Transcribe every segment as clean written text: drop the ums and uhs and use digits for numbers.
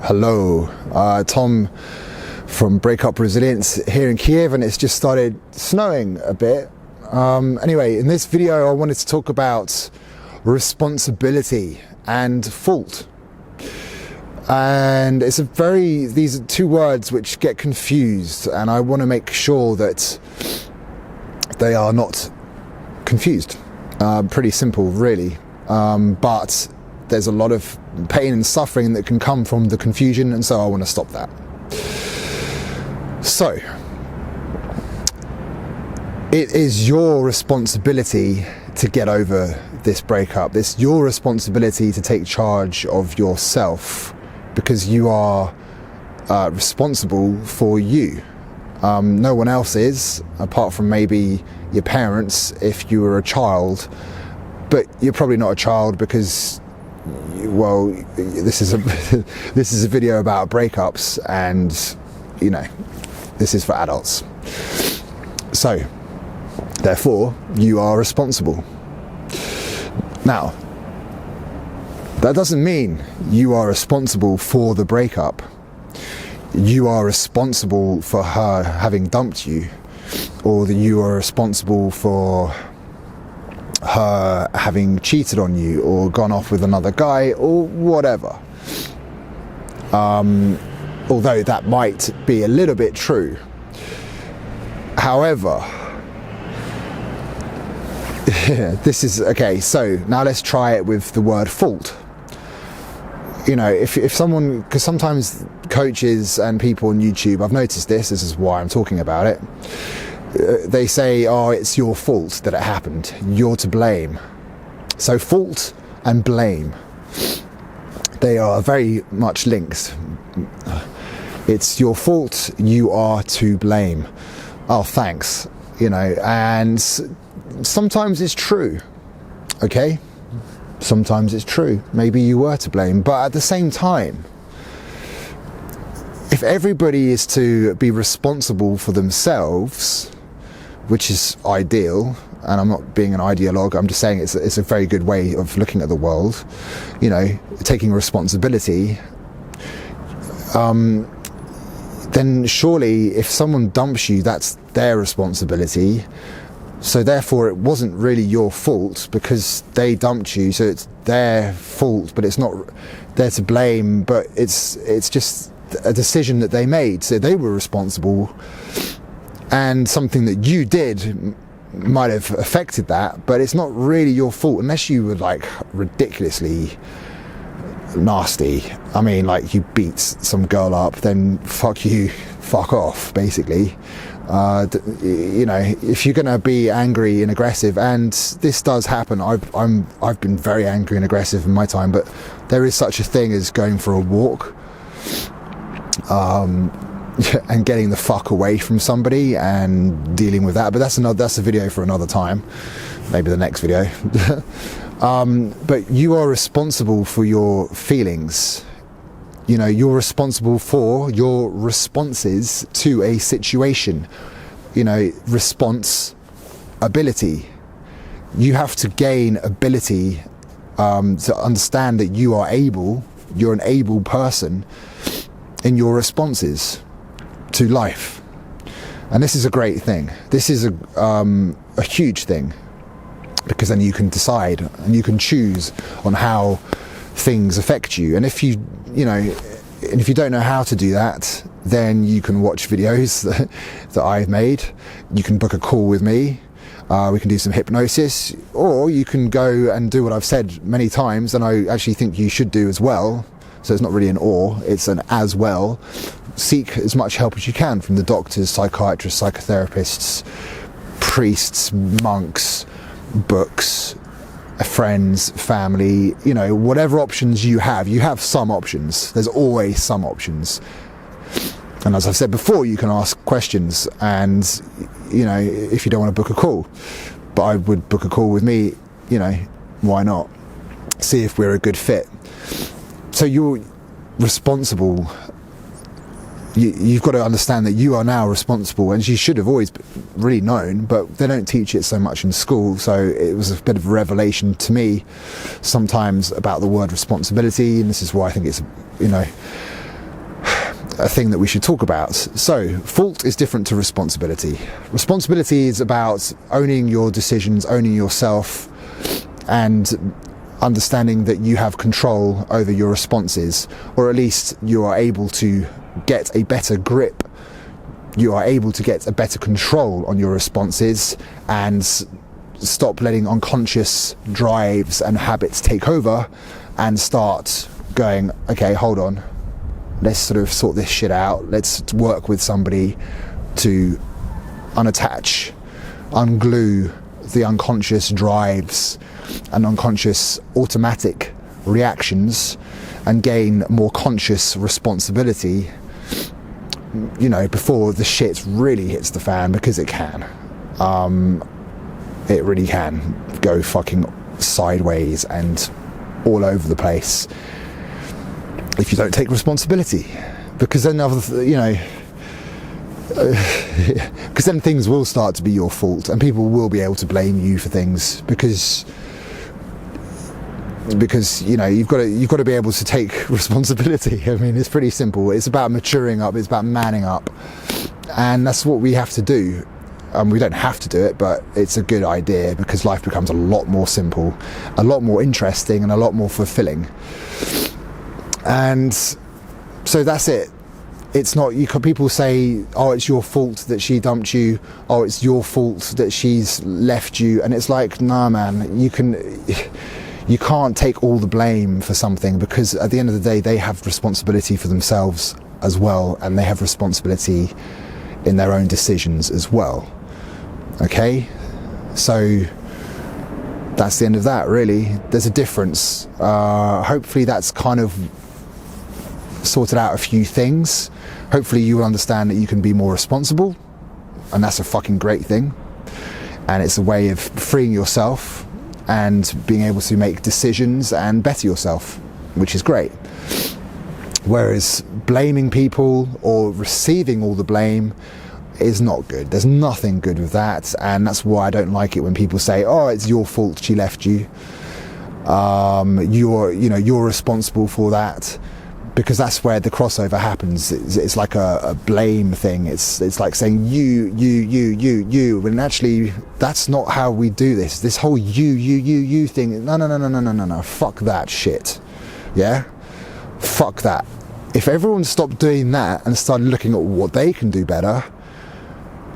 Hello, Tom from BREAKUP Resilience here in Kiev, and it's just started snowing a bit. Anyway, in this video I wanted to talk about responsibility and fault. And these are two words which get confused, and I want to make sure that they are not confused. Pretty simple, really. But there's a lot of pain and suffering that can come from the confusion, and so I want to stop that. So, it is your responsibility to get over this breakup. It's your responsibility to take charge of yourself, because you are responsible for you. No one else is, apart from maybe your parents if you were a child, but you're probably not a child because, well, this is a video about breakups, and you know, this is for adults. So, therefore, you are responsible. Now, that doesn't mean you are responsible for the breakup. You are responsible for her having dumped you, or that you are responsible for her having cheated on you or gone off with another guy or whatever. Although that might be a little bit true. However, this is okay. So now let's try it with the word fault. You know, if someone, because sometimes coaches and people on YouTube, I've noticed this is why I'm talking about it, they say, oh, it's your fault that it happened, you're to blame. So fault and blame, they are very much linked. It's your fault, you are to blame. Oh, thanks. You know, and sometimes it's true, okay? Sometimes it's true. Maybe you were to blame, but at the same time, if everybody is to be responsible for themselves, which is ideal, and I'm not being an ideologue, I'm just saying it's a very good way of looking at the world, you know, taking responsibility, then surely if someone dumps you, that's their responsibility. So therefore it wasn't really your fault because they dumped you, so it's their fault, but it's not they're to blame, but it's just a decision that they made, so they were responsible, and something that you did might have affected that, but it's not really your fault unless you were like ridiculously nasty. I mean, like you beat some girl up, then fuck you, fuck off, basically. You know, if you're gonna be angry and aggressive, and this does happen, I've been very angry and aggressive in my time, but there is such a thing as going for a walk, and getting the fuck away from somebody and dealing with that. But that's a video for another time, maybe the next video. But you are responsible for your feelings. You know, you're responsible for your responses to a situation. You know, response ability. You have to gain ability to understand that you're an able person in your responses to life. And this is a great thing. This is a huge thing, because then you can decide and you can choose on how things affect you. And if you don't know how to do that, then you can watch videos that I've made. You can book a call with me. We can do some hypnosis, or you can go and do what I've said many times, and I actually think you should do as well. So it's not really an or, it's an as well. Seek as much help as you can from the doctors, psychiatrists, psychotherapists, priests, monks, books, friends, family, you know, whatever options you have some options. There's always some options. And as I've said before, you can ask questions, and, you know, if you don't want to book a call. But I would book a call with me, you know, why not? See if we're a good fit. So you're responsible. You've got to understand that you are now responsible, and you should have always really known, but they don't teach it so much in school, so it was a bit of a revelation to me sometimes about the word responsibility, and this is why I think it's, you know, a thing that we should talk about. So, fault is different to responsibility. Responsibility is about owning your decisions, owning yourself, and understanding that you have control over your responses, or at least you are able to get a better grip. You are able to get a better control on your responses and stop letting unconscious drives and habits take over and start going, okay, hold on, let's sort of sort this shit out. Let's work with somebody to unattach, unglue the unconscious drives and unconscious automatic reactions and gain more conscious responsibility, you know, before the shit really hits the fan, because it can. It really can go fucking sideways and all over the place if you don't take responsibility, because then because then things will start to be your fault and people will be able to blame you for things, because you know, you've got to be able to take responsibility. I mean, it's pretty simple. It's about maturing up, it's about manning up, and that's what we have to do. We don't have to do it, but it's a good idea, because life becomes a lot more simple, a lot more interesting, and a lot more fulfilling. And so that's it. It's not, people say, oh, it's your fault that she dumped you, oh, it's your fault that she's left you, and it's like, nah, man, you can't take all the blame for something, because at the end of the day they have responsibility for themselves as well, and they have responsibility in their own decisions as well. Okay, so that's the end of that, really. There's a difference. Hopefully that's kind of sorted out a few things. Hopefully you will understand that you can be more responsible, and that's a fucking great thing, and it's a way of freeing yourself and being able to make decisions and better yourself, which is great. Whereas blaming people or receiving all the blame is not good. There's nothing good with that, and that's why I don't like it when people say, oh, it's your fault she left you, you're responsible for that, because that's where the crossover happens. It's like a blame thing. It's like saying you, when actually that's not how we do this. This whole you thing, no, fuck that shit. Yeah, fuck that. If everyone stopped doing that and started looking at what they can do better,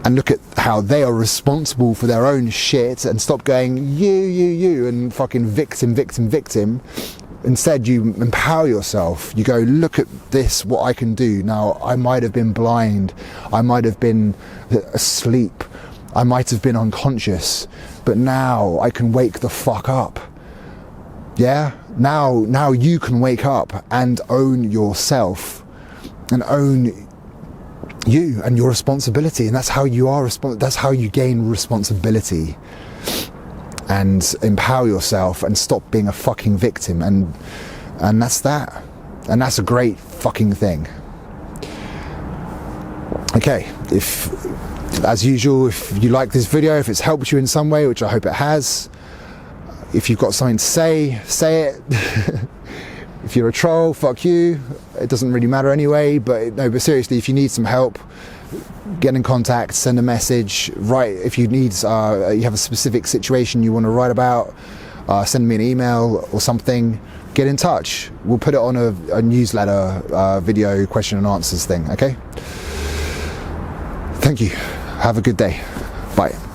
and look at how they are responsible for their own shit, and stop going you and fucking victim. Instead, you empower yourself. You go, look at this, what I can do. Now, I might have been blind, I might have been asleep, I might have been unconscious, but now I can wake the fuck up. Yeah? Now you can wake up and own yourself and own you and your responsibility, and that's how you are that's how you gain responsibility and empower yourself and stop being a fucking victim, and that's that, and that's a great fucking thing. Okay, if, as usual, if you like this video, if it's helped you in some way, which I hope it has, if you've got something to say it. If you're a troll, fuck you. It doesn't really matter anyway, but seriously, if you need some help, get in contact, send a message, write. If you need, you have a specific situation you want to write about, send me an email or something, get in touch. We'll put it on a newsletter, video question and answers thing, okay? Thank you. Have a good day. Bye.